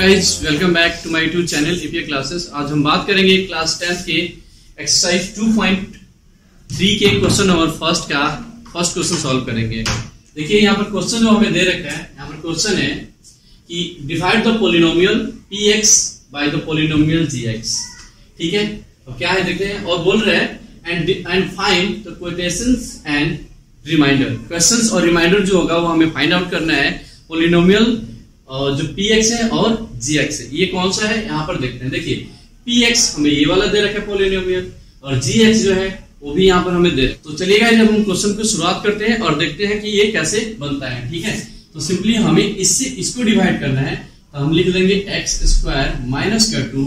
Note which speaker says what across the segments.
Speaker 1: Guys, welcome back to my YouTube channel EPA classes. आज हम बात करेंगे क्लास 10 के एक्सरसाइज 2.3 के question number first question solve करेंगे। देखिए यहाँ पर क्वेश्चन जो हमें दे रखा है, यहाँ पर क्वेश्चन है कि divide the polynomial px by the polynomial gx। ठीक है, तो क्या है देखते हैं। और बोल रहे हैं and find the quotations and reminder. Questions और रिमाइंडर जो होगा वो हमें फाइंड आउट करना है। पोलिनोमियल जो px है और gx है, ये कौन सा है यहाँ पर देखते हैं। देखिए px हमें ये वाला दे रखा है पोलिनोमियल, और gx जो है वो भी यहाँ पर हमें दे। तो चलिएगा जब हम क्वेश्चन को शुरुआत करते हैं और देखते हैं कि ये कैसे बनता है। ठीक है, तो सिंपली हमें इससे इसको डिवाइड करना है, तो हम लिख देंगे एक्स स्क्वायर माइनस का 2।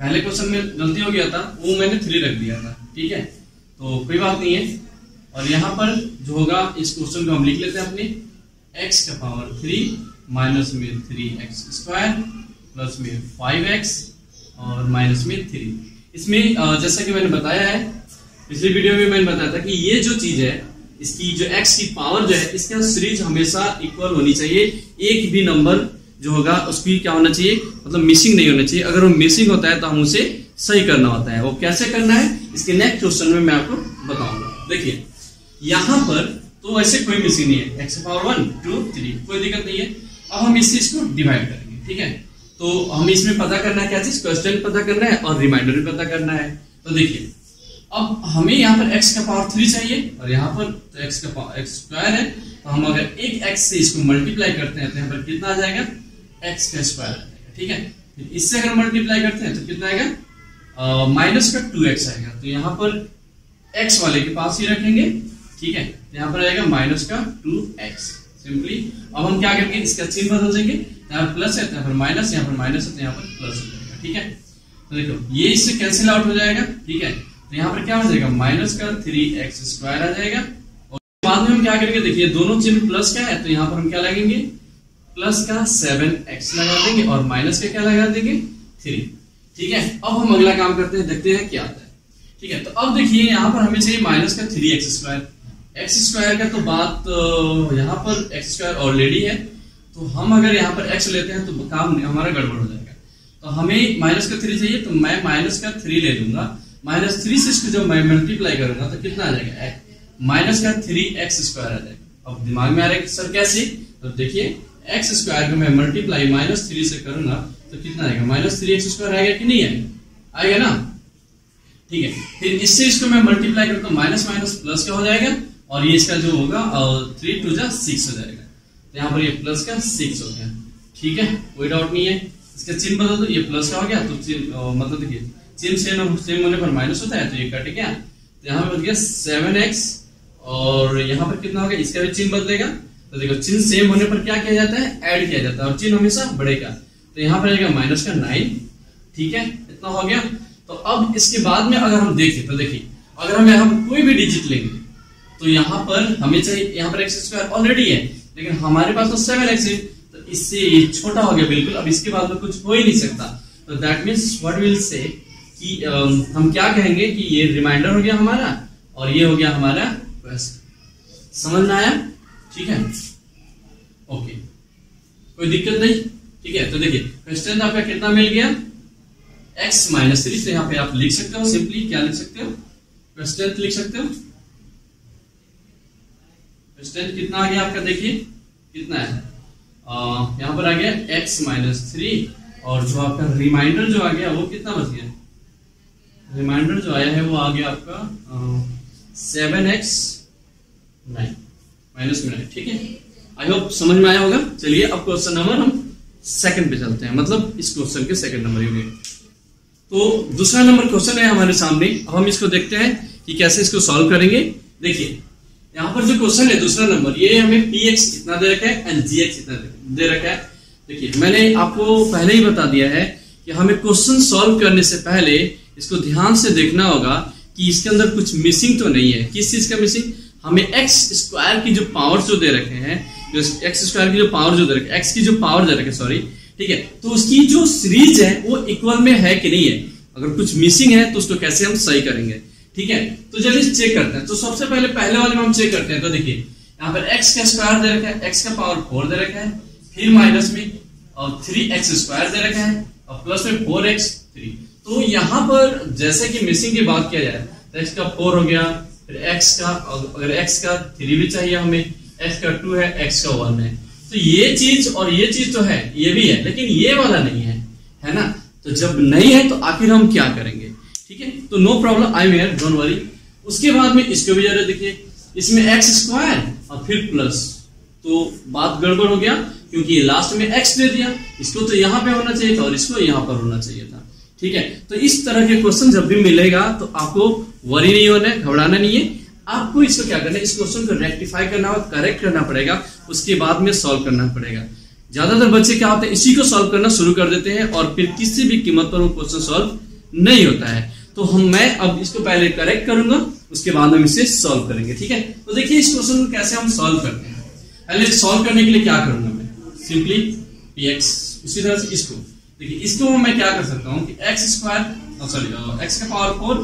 Speaker 1: पहले क्वेश्चन में गलती हो गया था, वो मैंने 3 रख दिया था। ठीक है, तो कोई बात नहीं है। और यहाँ पर जो होगा इस क्वेश्चन को हम लिख लेते हैं अपने x का पावर 3 माइनस में 3x स्क्वायर प्लस में 5x और माइनस में 3। इसमें जैसा कि मैंने बताया है, पिछली वीडियो में मैंने बताया था कि ये जो चीज है, इसकी जो x की पावर जो है, इसका सीरीज हमेशा इक्वल होनी चाहिए। एक भी नंबर जो होगा उसकी क्या होना चाहिए, मतलब मिसिंग नहीं होना चाहिए। अगर वो मिसिंग होता है तो हम उसे सही करना होता है। वो कैसे करना है इसके नेक्स्ट क्वेश्चन में मैं आपको बताऊंगा। देखिए यहाँ पर तो ऐसे कोई मिसिंग नहीं है, x पावर 1 2 3, कोई दिक्कत नहीं है। अब हम इस चीज को डिवाइड करेंगे। ठीक है, तो हम इसमें पता करना है क्या चीज, क्वेश्चन पता करना है और रिमाइंडर भी पता करना है। तो देखिए अब हमें यहाँ पर x का पावर 3 चाहिए और यहाँ पर तो x का पावर x स्क्वायर है, तो हम अगर एक x से इसको मल्टीप्लाई करते हैं तो यहाँ पर कितना आ जाएगा, x का स्क्वायर आ जाएगा। ठीक है, इससे अगर मल्टीप्लाई करते हैं तो कितना आएगा, माइनस का 2x आएगा। तो यहाँ पर x वाले के पास ही रखेंगे। ठीक है, यहाँ पर आएगा माइनस का 2x सिंपली। अब हम क्या करेंगे, इसका चिन्ह बदल देंगे। यहाँ पर प्लस है तो यहाँ पर माइनस, यहाँ पर माइनस है तो यहाँ पर प्लस हो जाएगा। ठीक है, तो देखो ये इससे कैंसिल आउट हो जाएगा। ठीक है, तो यहाँ पर क्या हो जाएगा, माइनस का 3x स्क्वायर आ जाएगा। और बाद में हम क्या करेंगे, देखिए दोनों चिन्ह प्लस का है तो यहाँ पर हम क्या लगेंगे, प्लस का 7x लगा देंगे और माइनस का क्या लगा देंगे 3। ठीक है, अब हम अगला काम करते हैं, देखते हैं क्या आता है। ठीक है, तो अब देखिए यहाँ पर हमें चाहिए माइनस का 3x स्क्वायर। एक्स स्क्वायर का तो बात यहाँ पर एक्स स्क्वायर ऑलरेडी है, तो हम अगर यहाँ पर एक्स लेते हैं तो काम हमारा गड़बड़ हो जाएगा। तो हमें माइनस का 3 चाहिए, तो मैं माइनस का 3 ले लूंगा। माइनस 3 से इसको जब मैं मल्टीप्लाई करूंगा तो कितना आ जाएगा, माइनस का 3x स्क्वायर आ जाएगा। अब दिमाग में आ रहा है कि सर कैसे, तो देखिए एक्स स्क्वायर को मैं मल्टीप्लाई माइनस 3 से करूंगा तो कितना आएगा, माइनस 3x स्क्वायर आएगा कि नहीं आएगा, आएगा ना। ठीक है, फिर इससे इसको मैं मल्टीप्लाई करता हूँ, माइनस माइनस प्लस का हो जाएगा और ये इसका जो होगा 3 2 जा 6 हो जाएगा। तो यहाँ पर ये प्लस का 6 हो गया। ठीक है, कोई डाउट नहीं है। इसका चिन्ह बदल दो, ये प्लस का हो गया तो मतलब देखिए चिन्ह सेम होने पर माइनस होता है तो ये कट गया। तो यहाँ पर बच गया 7x और यहाँ पर कितना हो गया, इसका भी चिन्ह बदलेगा। तो देखो चिन्ह सेम होने पर क्या किया जाता है, ऐड किया जाता है और चिन्ह हमेशा बढ़ेगा। तो यहाँ पर आएगा माइनस का 9। ठीक है, इतना हो गया। तो अब इसके बाद में अगर हम देखें तो देखिए अगर हम यहाँ पर कोई भी डिजिट लेंगे तो यहाँ पर हमें चाहिए, यहाँ पर एक्स स्क्वायर ऑलरेडी है लेकिन हमारे पास तो 7x है, तो इससे ये छोटा हो गया बिल्कुल। अब इसके बाद में कुछ हो ही नहीं सकता। तो that means what will say कि हम क्या कहेंगे कि ये रिमाइंडर हो गया हमारा और ये हो गया हमारा क्वेश्चन। समझ में आया? ठीक है, ओके, कोई दिक्कत नहीं। ठीक है, तो देखिए क्वेश्चन आपका कितना मिल गया, x माइनस 3। तो यहाँ पे आप लिख सकते हो, सिंपली क्या लिख सकते हो, क्वेश्चन लिख सकते हो। क्वेश्चन कितना आ गया आपका, देखिए कितना है, यहाँ पर आ गया x माइनस 3 और जो आपका रिमाइंडर जो आ गया वो कितना बच गया, रिमाइंडर जो आया है वो आ गया आपका 7x 9 माइनस में 9। ठीक है, आई होप समझ में आया होगा। चलिए अब क्वेश्चन नंबर हम सेकंड पे चलते हैं, मतलब इस क्वेश्चन के सेकंड नंबर होंगे। तो दूसरा नंबर क्वेश्चन है हमारे सामने। अब हम इसको देखते हैं कि कैसे इसको सॉल्व करेंगे। देखिए यहाँ पर जो क्वेश्चन है दूसरा नंबर, ये हमें px कितना दे रखा है एंड gx कितना दे रखा है। देखिए मैंने आपको पहले ही बता दिया है कि हमें क्वेश्चन सॉल्व करने से पहले इसको ध्यान से देखना होगा कि इसके अंदर कुछ मिसिंग तो नहीं है। किस चीज का मिसिंग, हमें एक्स स्क्वायर की जो पावर जो दे रखे हैं, जो एक्स स्क्वायर की जो पावर जो दे रखे, एक्स की जो पावर दे रखे, सॉरी, ठीक है, तो उसकी जो सीरीज है वो इक्वल में है कि नहीं है। अगर कुछ मिसिंग है तो उसको कैसे हम सही करेंगे। ठीक है, तो चलिए चेक करते हैं। तो सबसे पहले वाले में हम चेक करते हैं। तो देखिए यहाँ पर x का स्क्वायर दे रखा है, x का पावर 4 दे रखा है, फिर माइनस में और 3x² दे रखा है और प्लस में 4x3। तो यहाँ पर जैसे कि मिसिंग की बात किया जाए तो x का 4 हो गया, फिर x का, अगर x का 3 भी चाहिए हमें, x का 2 है, x का 1 है। तो ये चीज और ये चीज तो है, ये भी है, लेकिन ये वाला नहीं है ना। तो जब नहीं है तो आखिर हम क्या करेंगे, ठीक है। तो no problem, I am here, don't worry. उसके बाद में इसको भी जरा देखिए, इसमें x² और फिर प्लस, तो बात गड़बड़ हो गया क्योंकि लास्ट में x दे दिया, इसको तो यहाँ पे होना चाहिए था और इसको यहाँ पर होना चाहिए था, ठीक है। तो इस तरह के क्वेश्चन जब भी मिलेगा तो आपको वरी नहीं होना है, घबराना नहीं है। आपको इसको क्या करना है, इस क्वेश्चन को रेक्टिफाई करना और करेक्ट करना पड़ेगा, उसके बाद में सॉल्व करना पड़ेगा। ज्यादातर बच्चे क्या होते हैं, इसी को सॉल्व करना शुरू कर देते हैं और फिर किसी भी कीमत पर वो क्वेश्चन सॉल्व नहीं होता है। तो मैं अब इसको पहले करेक्ट करूंगा, उसके बाद हम इसे सॉल्व करेंगे, ठीक है। तो देखिए इस क्वेश्चन को कैसे हम सॉल्व करते हैं। पहले सॉल्व करने के लिए क्या करूंगा मैं, सिंपली px, उसी तरह से इसको देखिए, इसको मैं क्या कर सकता हूँ कि x का पावर 4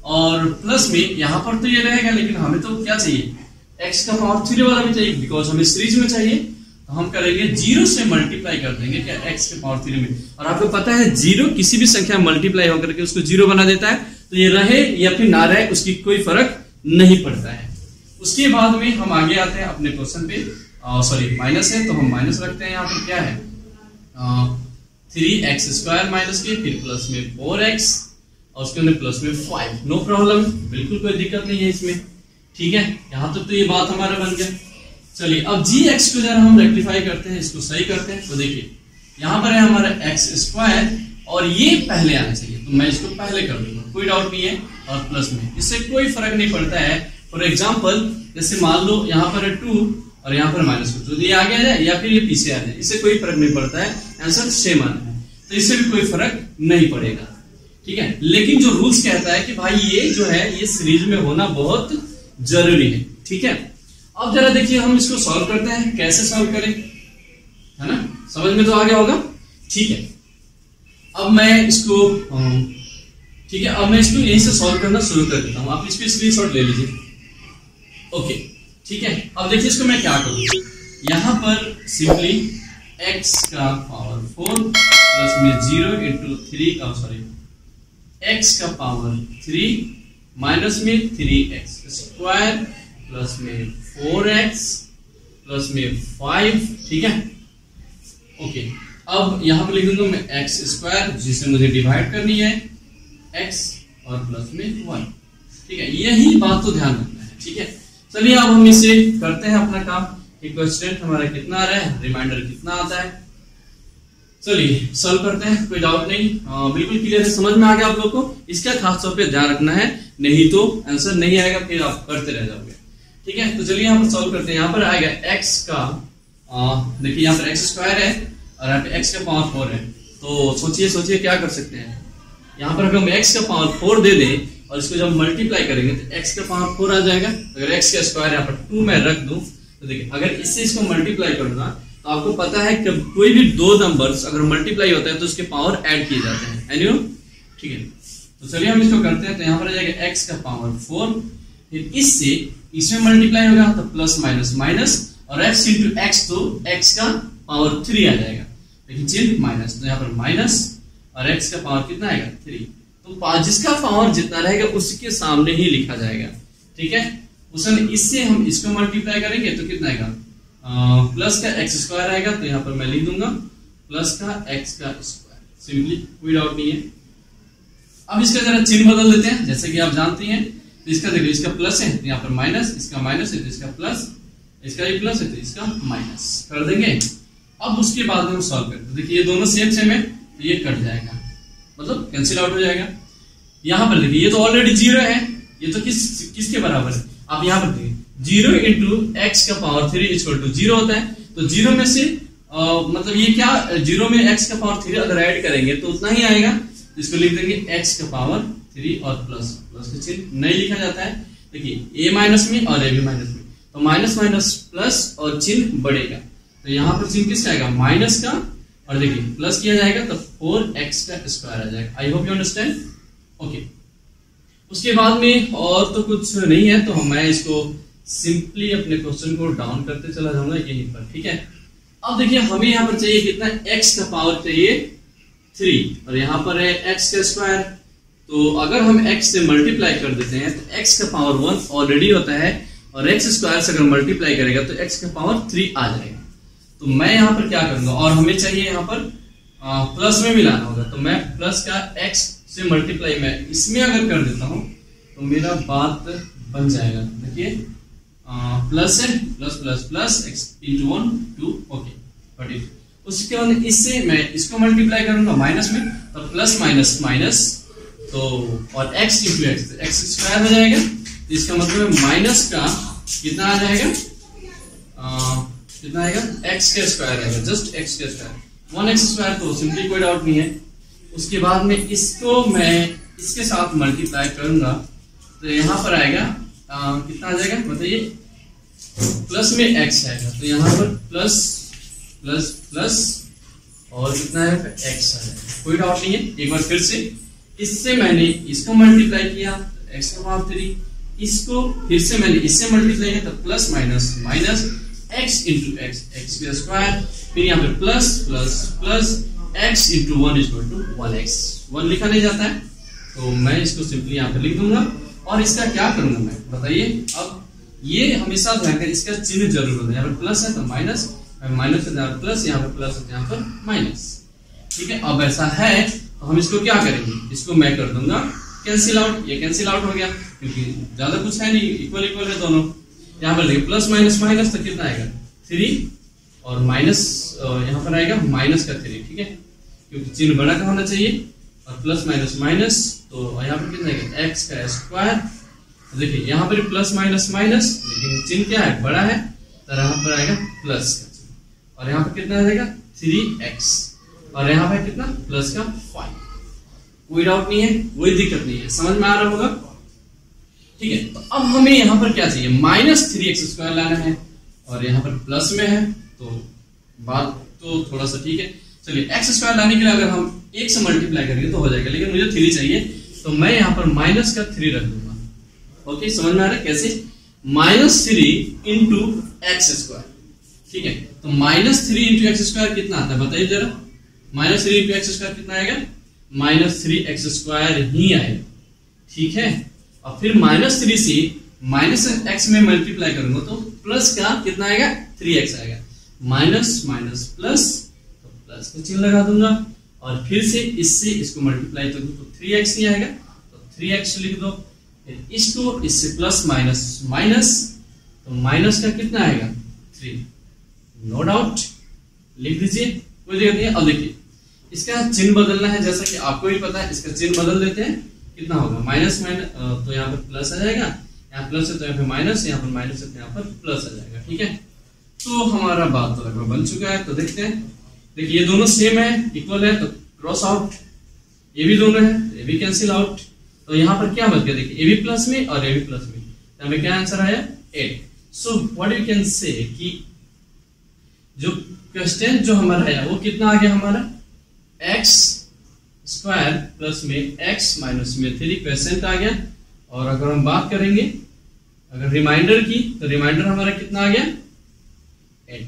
Speaker 1: और प्लस में यहाँ पर तो ये रहेगा, लेकिन हमें तो क्या चाहिए, x का पावर 3 वाला भी चाहिए, बिकॉज हमें सीरीज में चाहिए। तो हम करेंगे 0 से मल्टीप्लाई कर देंगे क्या, x के पावर 3 में। और आपको पता है 0 किसी भी संख्या मल्टीप्लाई होकर के उसको 0 बना देता है, तो ये रहे या फिर ना रहे उसकी कोई फर्क नहीं पड़ता है। उसके बाद में हम आगे आते हैं अपने क्वेश्चन पे, सॉरी माइनस है तो हम माइनस रखते हैं। यहाँ पर क्या है, 3x² माइनस के, फिर प्लस में 4x और उसके अंदर प्लस में 5। नो प्रॉब्लम, बिल्कुल कोई दिक्कत नहीं है इसमें, ठीक है। यहाँ तक तो ये बात हमारा बन गया। चलिए अब gx को जरा हम रेक्टिफाई करते हैं, इसको सही करते हैं। तो देखिए यहाँ पर है हमारा x² और ये पहले आना चाहिए, तो मैं इसको पहले कर दूंगा, कोई डाउट नहीं है। और प्लस में, इससे कोई फर्क नहीं पड़ता है। फॉर एग्जाम्पल जैसे मान लो यहाँ पर है 2 और यहाँ पर -2, तो ये आगे आ जाए या फिर ये पीछे आ जाए, इससे कोई फर्क नहीं पड़ता है, आंसर सेम आना है, तो इससे भी कोई फर्क नहीं पड़ेगा, ठीक है। लेकिन जो रूल्स कहता है कि भाई ये जो है ये सीरीज में होना बहुत जरूरी है, ठीक है। अब जरा देखिए हम इसको सॉल्व करते हैं, कैसे सॉल्व करें, है ना, समझ में तो आ गया होगा, ठीक है। अब मैं इसको ठीक है, अब मैं इसको यहीं से सॉल्व करना शुरू कर देता हूं, आप इसको स्क्रीनशॉट ले लीजिए, ओके, ठीक है। अब देखिए इसको मैं क्या करूं, यहां पर सिंपली x का पावर 4 प्लस में 0 इंटू 3 का, सॉरी x का पावर 3 माइनस में 3x² प्लस में 4x प्लस में 5, ठीक है, ओके। अब यहां पर लिख दूंगा मैं x² जिसे मुझे डिवाइड करनी है x और प्लस में 1, ठीक है। यही बात तो ध्यान रखना है, ठीक है। चलिए अब हम इसे करते हैं अपना काम कि क्वेश्चन हमारा कितना आ रहा है, रिमाइंडर कितना आता है। चलिए सॉल्व करते हैं, कोई डाउट नहीं, बिल्कुल क्लियर है, समझ में आ गया आप लोग को। इसका खास तौर पे ध्यान रखना है, नहीं तो आंसर नहीं आएगा, फिर आप करते रह जाओगे, ठीक है। तो चलिए यहाँ पर सॉल्व करते हैं। यहाँ पर आएगा x का, देखिए यहाँ पर x² है और यहाँ पे x का पावर 4 है, तो सोचिए क्या कर सकते हैं। यहाँ पर अगर हम x का पावर 4 दे दें और इसको जब मल्टीप्लाई करेंगे तो x का पावर 4 आ जाएगा। अगर x का स्क्वायर यहाँ पर 2 मैं रख दूं तो देखिए अगर इससे इसको मल्टीप्लाई करूंगा तो आपको पता है कि कोई भी दो नंबर्स अगर मल्टीप्लाई होता है तो उसके पावर ऐड किए जाते हैं, एनीयो, ठीक है। तो चलिए हम इसको करते हैं। तो यहाँ पर आ जाएगा x का पावर 4, फिर इससे इसमें मल्टीप्लाई होगा तो प्लस माइनस माइनस और x इंटू x, तो x का पावर 3 आ जाएगा, लेकिन चिन्ह माइनस, तो यहाँ पर माइनस और x का पावर कितना आएगा 3। तो जिसका पावर जितना रहेगा उसके सामने ही लिखा जाएगा, ठीक है। उसमें इससे हम इसको मल्टीप्लाई करेंगे तो कितना आएगा, प्लस का x² आएगा, तो यहाँ पर मैं लिख दूंगा प्लस का x का स्क्वायर, सिंपली, कोई डाउट नहीं है। अब इसका जरा चिन्ह बदल देते हैं, जैसे कि आप जानते हैं। तो इसका देखिए, इसका प्लस है तो यहाँ पर माइनस, इसका माइनस है तो इसका प्लस, इसका भी प्लस है तो इसका माइनस कर देंगे। अब उसके बाद में हम सॉल्व करते हैं। देखिए ये दोनों सेम है तो ये कट जाएगा, मतलब कैंसिल आउट हो जाएगा। यहाँ पर देखिए ये तो ऑलरेडी 0 है, ये तो किसके बराबर है, आप यहाँ पर देखिए 0 इंटू x का पावर 3 इक्वल टू 0 होता है। तो 0 में से मतलब ये क्या, 0 में x का पावर 3 अगर ऐड करेंगे तो उतना ही आएगा। तो इसको लिख देंगे x का पावर 3 और प्लस का चिन्ह नहीं लिखा जाता है। देखिए a माइनस में और a भी माइनस में, तो माइनस माइनस प्लस और चिन्ह बढ़ेगा। तो यहाँ पर चिन्ह किसका आएगा, माइनस का, और देखिए प्लस किया जाएगा तो 4x का स्क्वायर आ जाएगा। I hope you understand, okay. उसके बाद में और तो कुछ नहीं है, तो मैं इसको सिंपली अपने क्वेश्चन को डाउन करते चला जाऊंगा यहीं पर, ठीक है। अब देखिए हमें यहाँ पर चाहिए कितना, x का पावर चाहिए 3 और यहाँ पर है x का स्क्वायर। तो अगर हम x से मल्टीप्लाई कर देते हैं तो x का पावर 1 ऑलरेडी होता है और x स्क्वायर से अगर मल्टीप्लाई करेगा तो x का पावर 3 आ जाएगा। तो मैं यहाँ पर क्या करूंगा, और हमें चाहिए यहाँ पर प्लस में मिलाना होगा, तो मैं प्लस का x से मल्टीप्लाई मैं इसमें अगर कर देता हूँ तो मेरा बात बन जाएगा। देखिए प्लस है, plus plus plus x into 1 2, okay 42। उसके बाद इससे मैं इसको मल्टीप्लाई करूंगा माइनस में, तो प्लस माइनस माइनस, तो और x into x, x square हो जाएगा। तो इसका मतलब माइनस का कितना आ जाएगा, कितना आएगा, x का स्क्वायर आएगा, जस्ट x का स्क्वायर 1x स्क्वायर, तो सिंपली कोई डाउट नहीं है। उसके बाद में इसको मैं इसके साथ मल्टीप्लाई करूंगा तो यहाँ पर आएगा कितना आ जाएगा बताइए, प्लस में x आएगा, तो यहाँ पर प्लस प्लस प्लस और कितना आएगा x आ जाएगा, कोई डाउट नहीं है। एक बार फिर से इससे मैंने इसको मल्टीप्लाई किया तो x का पावर 3, इसको फिर से मैंने इससे मल्टीप्लाई किया तो plus minus minus x into x, x का स्क्वायर, फिर यहाँ पे plus plus plus x into 1 equal to 1x। 1 लिखा नहीं जाता है तो मैं इसको सिंपली यहाँ पे लिख दूंगा। और इसका क्या करूंगा मैं बताइए, अब ये हमेशा ध्यान रखें इसका चिन्ह जरूर होता है, यहाँ पर प्लस है तो माइनस, माइनस है यहाँ पर प्लस, यहाँ पर प्लस है यहाँ पर माइनस, ठीक है। अब ऐसा है तो हम इसको क्या करेंगे, इसको मैं कर दूंगा कैंसिल आउट, ये कैंसिल आउट हो गया क्योंकि ज्यादा कुछ है नहीं, इक्वल इक्वल है दोनों। यहाँ पर देखिए प्लस माइनस माइनस तो कितना आएगा 3 और माइनस यहाँ पर आएगा माइनस का 3, ठीक है, क्योंकि चिन्ह बड़ा का होना चाहिए। और प्लस माइनस माइनस तो यहाँ पर कितना आएगा x का स्क्वायर। देखिए यहाँ पर प्लस माइनस माइनस, लेकिन चिन्ह क्या है, बड़ा है, तो यहाँ पर आएगा प्लस का चिन्ह, और यहाँ पर कितना आ जाएगा 3x, और यहाँ पर कितना प्लस का 5। कोई डाउट नहीं है, कोई दिक्कत नहीं है, समझ में आ रहा होगा, ठीक है। तो अब हमें यहाँ पर क्या चाहिए, माइनस 3x स्क्वायर लाना है, और यहाँ पर प्लस में है तो बात तो थोड़ा सा ठीक है। चलिए x स्क्वायर लाने के लिए अगर हम 1 से मल्टीप्लाई करेंगे तो हो जाएगा, लेकिन मुझे 3 चाहिए तो मैं यहाँ पर माइनस का 3 रख दूंगा। ओके, समझ में आ रहा है कैसे, -3 इंटू एक्स स्क्वायर, ठीक है। तो -3 इंटू एक्स स्क्वायर कितना आता है बताइए जरा, -3 इंटू एक्स स्क्वायर कितना आएगा, -3x स्क्वायर ही आएगा, ठीक है। और फिर -3 से -x में मल्टीप्लाई करूंगा तो प्लस का कितना आएगा 3x आएगा, माइनस माइनस प्लस, तो प्लस का चिन्ह लगा दूंगा, और फिर से इससे इसको मल्टीप्लाई करूँ तो 3x ही आएगा, तो 3x लिख दो। फिर इसको इससे प्लस माइनस माइनस, तो माइनस का कितना आएगा 3, नो डाउट लिख दीजिए, कोई दिक्कत नहीं है। अब देखिए इसका चिन्ह बदलना है, जैसा कि आपको भी पता है, इसका चिन्ह बदल देते हैं, कितना होगा माइनस माइनस, तो यहाँ पर प्लस आ जाएगा, यहाँ प्लस है तो यहाँ पर माइनस, यहाँ पर माइनस है तो यहाँ पर प्लस आ जाएगा, ठीक है। तो हमारा बात तो लगभग बन चुका है। तो देखते हैं, देखिए ये दोनों सेम है, इक्वल है, तो क्रॉस आउट, ये भी दोनों है, ये भी कैंसिल आउट। तो यहाँ पर क्या बच गया, देखिए ए भी प्लस में और ए भी प्लस में, तो हमें क्या आंसर आया 8। So what you can say कि जो क्वेश्चन जो हमारा आया वो कितना आ गया हमारा, x स्क्वायर प्लस में x माइनस में 3 क्वेश्चन आ गया। और अगर हम बात करेंगे अगर रिमाइंडर की, तो रिमाइंडर हमारा कितना आ गया 8।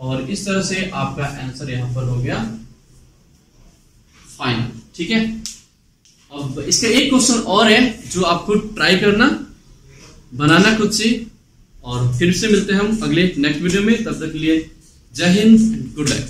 Speaker 1: और इस तरह से आपका आंसर यहां पर हो गया फाइनल, ठीक है। अब इसका एक क्वेश्चन और है जो आपको ट्राई करना, बनाना खुद से, और फिर से मिलते हैं हम अगले नेक्स्ट वीडियो में। तब तक के लिए जय हिंद, गुड लक।